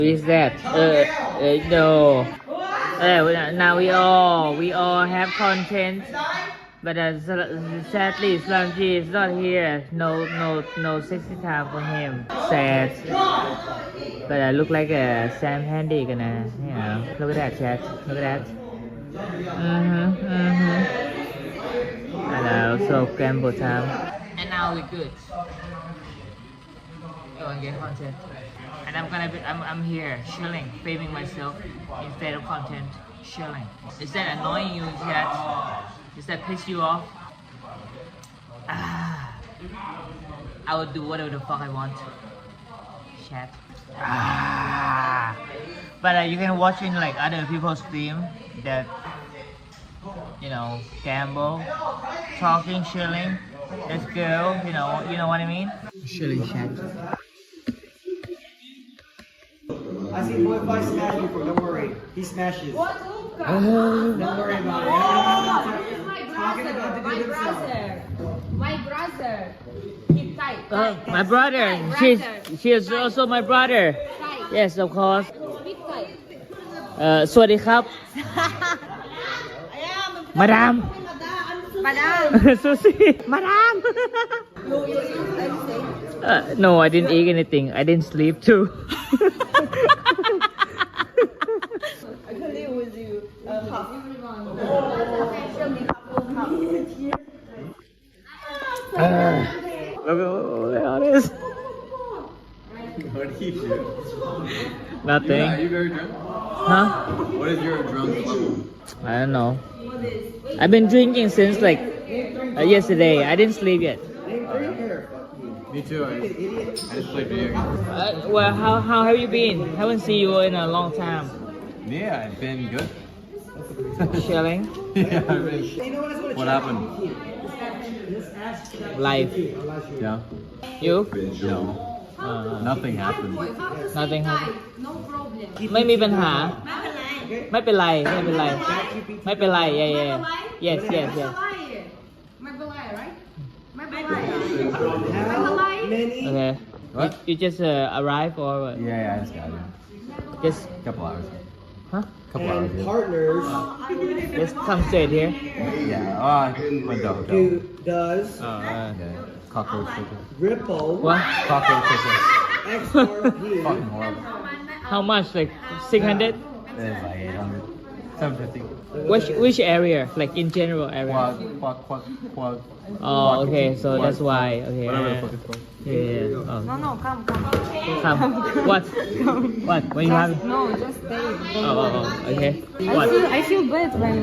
Is that? No. Now we all have content, but sadly, Slamji is not here. No sexy time for him. Sad. But look like a Sam Handy gonna, you know. Look at that, chat. Look at that. I know. So gamble time. And now we good. Get content. And I'm here chilling, filming myself instead of content, chilling. Is that annoying you, chat? Does that piss you off? I would do whatever the fuck I want, chat. But you can watch in like other people's stream that, you know, gamble, talking, chilling. Let's go. You know what I mean? Chilling, chat. I see BoyFly smash before, don't worry. He smashes. What? Don't worry about it. My brother. Keep tight. My brother. She is also my brother. Yes, of course. Keep tight. สวัสดีครับ Madam. Susie. Madam. No, I didn't eat anything. I didn't sleep too. I can live with you. What is? What do you do? Nothing. Are you very drunk? Huh? What is your drunk level? I don't know. I've been drinking since like yesterday. I didn't sleep yet. Me too. I just played video games. Well, how have you been? Haven't seen you in a long time. Yeah, I've been good. Chilling. Yeah, I've been. What happened? Life. Yeah. You? No. Nothing happened. Nothing happened. ไม่มีปัญหา ไม่เป็นไร ไม่เป็นไร ไม่เป็นไร yes yes yes okay What? you just arrived or what? Yeah, I just got it. Just A couple hours. huh? Couple hours. Yeah. Partners Just come straight here. Yeah. Oh, my dog. does Yeah. Cockroach chicken. Ripple What? Cockroach chicken. XRP. Fucking horrible. How much? Like 600? It's like 800. 750. Which area? Like in general area? Quad. Oh, okay. So that's why. Okay. Whatever the fuck it's called. Yeah. Oh. No, come. Come. What? What? What you have? No, just stay. Oh. Okay. What? I feel bad when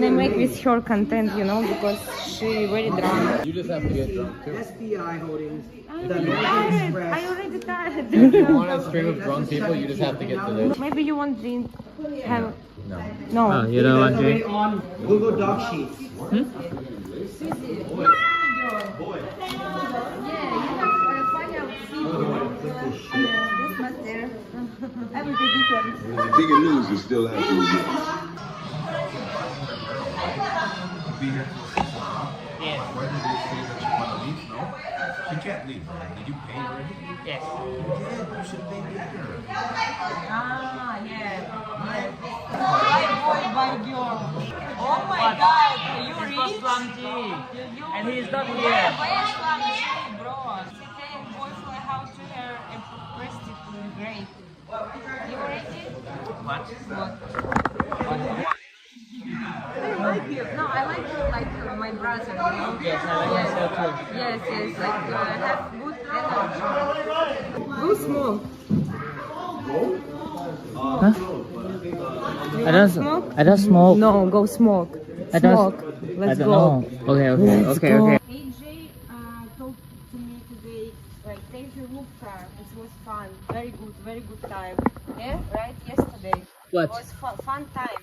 I make with her content, you know, because she very drunk. You just have to get drunk too. SPI Holdings. I already tired. If you want a stream of drunk people, you just have to get to this. Maybe you want drink. Have No. Oh, you don't want to drink? On Google Doc Sheets. Hmm? Bigger news is still happening. Yes. Where did they say that you want to leave? No? You can't leave. Did you pay already? Yes. You should pay later. Oh my God, you It's rich? for Slumji. And he's not here. Where's Slumji, bro? She said BoyFly how to her and prostitute great. You ready? What? I like you. No, I like you like my brother, you know? Yes, I like so too. Yes, like have good energy. Go smoke. Huh? I don't smoke. No, go smoke. I don't. Smoke. Let's I don't go. know. Okay. AJ talked to me today, like, take your look car. It was fun. Very good time. Yeah, right? Yesterday. What? It was fun time.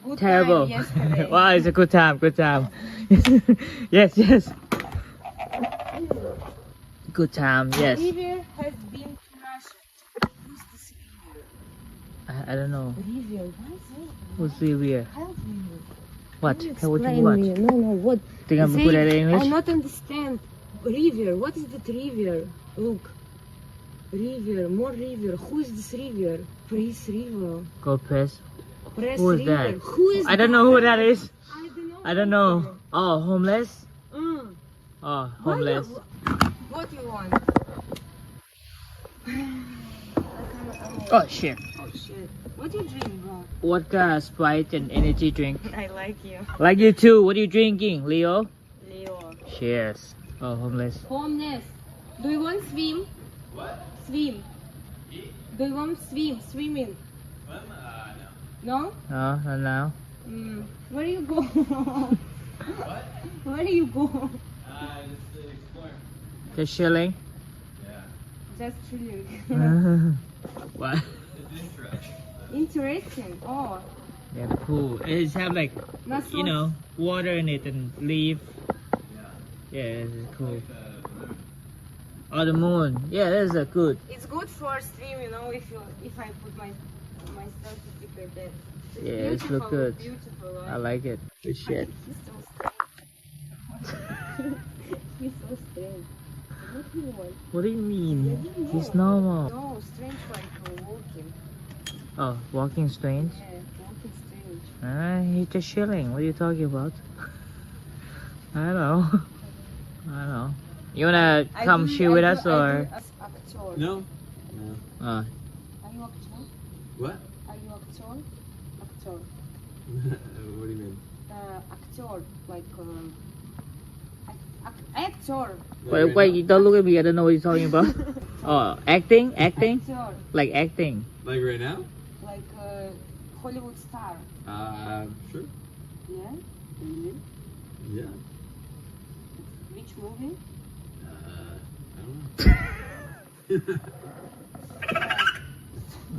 Good Terrible. time yesterday. Wow, it's a good time. Yes. Good time. Yes. Olivia has been to Russia. Who's this Olivia? I don't know. Olivia, what is it? Who's Olivia? Help me. What? Can you How would you explain what? me? No, what? Think I'm Say- good at English? I not understand. River, what is that river? Look. River, more river. Who is this river? Press river. Go press. Press Who is river. that? Who is I don't know who that is. I don't know. I don't know. Oh, homeless? Mm. Oh, homeless. What you want? Oh, shit. Oh shit. What you drink, bro? Vodka, Sprite, and energy drink. I like you. Like you too. What are you drinking, Leo? Leo. Cheers. Oh, homeless. Homeless. Do you want swim? What? Swim. Do you want swim? Swimming? No. No, not now. Where do you go? What? Where do you go? Just exploring. Just chilling. Yeah. Just chilling. What? It's interesting. Interesting. Oh. Yeah, cool. It's have like, Not so you know, water in it and leaf. Yeah. Yeah, it's cool. Oh, the moon. Yeah, that's a good. It's good for swim, you know, if I put my certificate there. It's Yeah, it's beautiful, look good. Beautiful. I like it. Good shit. He's so strange. He's so strange. What do you want? What do you mean? Yeah, He's normal. No, strange like walking. Oh, walking strange? Yeah, walking strange. He's just chilling. What are you talking about? I don't know. I don't know. You wanna come chill with us or? Actor. No. No. Are you actor? What? Are you actor? Actor. What do you mean? Actor, like actor. Wait, don't look at me. I don't know what you're talking about. Oh, acting? Acting? Actor, Like acting? Like right now? like Hollywood star. Sure. Yeah. Really? Yeah. Which movie? I don't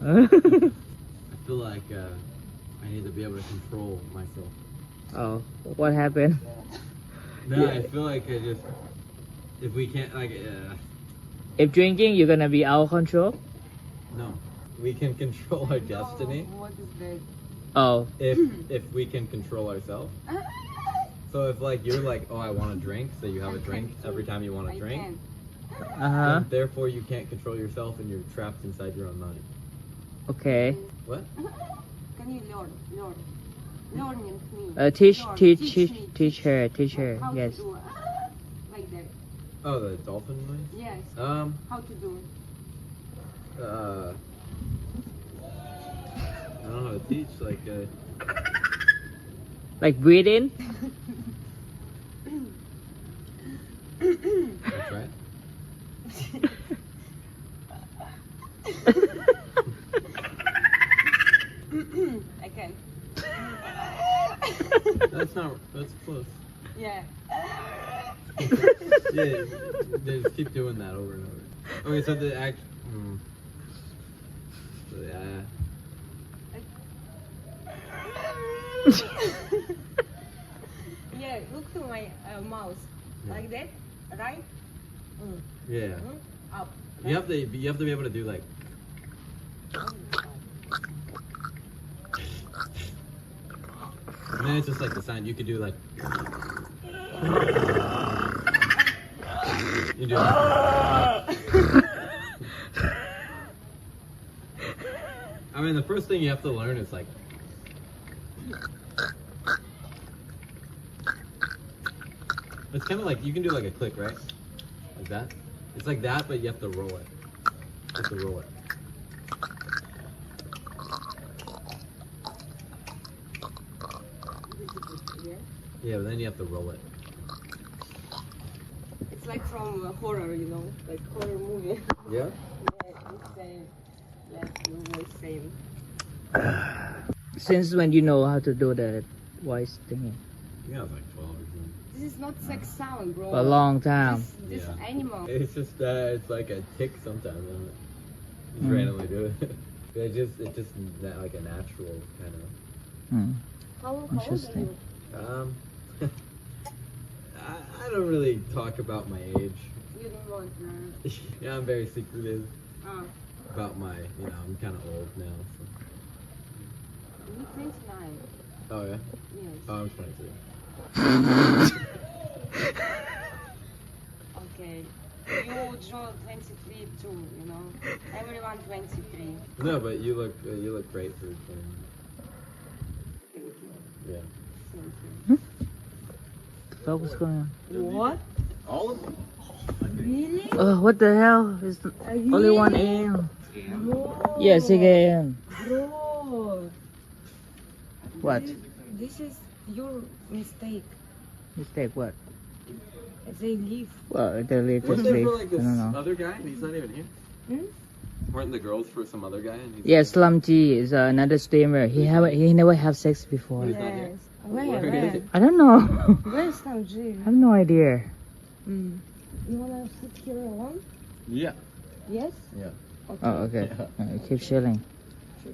know. I feel like I need to be able to control myself. Oh, what happened? No, Yeah. I feel like if we can't If drinking, you're gonna be out of control? no, we can control our destiny No, what is that? Oh, if we can control ourselves. So if like you're like, oh, I want a drink, so you have a drink every time you want a I drink, can. uh-huh. then therefore you can't control yourself and you're trapped inside your own body. Okay. What? Can you learn? Learning me. Teach Learn. teach her, How yes. to do it. Like that. Oh, the dolphin noise? Yes. How to do it. I don't know how to teach, Like breathe in? that's right. I can. That's close. Yeah. Yeah, just keep doing that over and over. Okay, so the act. So, yeah. Yeah, look to my mouth. Like that, right? Yeah. Up. You have to be able to do like. And then it's just like the sound you could do like. You do. I mean, the first thing you have to learn is like. It's kind of like you can do like a click, right? Like that. It's like that, but you have to roll it. You have to roll it. Yeah, but then you have to roll it. It's like from horror, you know, like horror movie. Yeah. Yeah, it's same. Yeah, always same. Since when you know how to do the voice thing? Yeah, I was like 12 or something. This is not sex sound, bro. For a long time. This Yeah. animal. It's just it's like a tick sometimes. I don't know. Just Mm. randomly do it. it's just like a natural kind of. Hmm. How old are Interesting. you? I don't really talk about my age. You don't want to. Yeah, I'm very secretive Ah, about my. You know, I'm kind of old now. So. you're 29. Oh yeah. Yes. Oh, I'm 22. Okay. You draw 23 too, you know. Everyone 23. No, but you look great for 20. Thank you. Yeah. Thank What's going on? you. What? All of them. Really? Oh, what the hell? It's only 1 a.m. Bro. Yes, again. Bro. What? This is your mistake. Mistake what? They leave. Well, the latest Weren't they leaf. for like I this don't know. other guy? And he's not even here. Hmm? Weren't the girls for some other guy? And he's Yeah, Slum G is another streamer. He never have sex before. He's not here? Yes. Where? Where is Where? it? I don't know. Where's Sam G? I have no idea. You wanna sit here alone? Yeah. Yes? Yeah. Okay. Oh, okay. Keep chilling. Sure.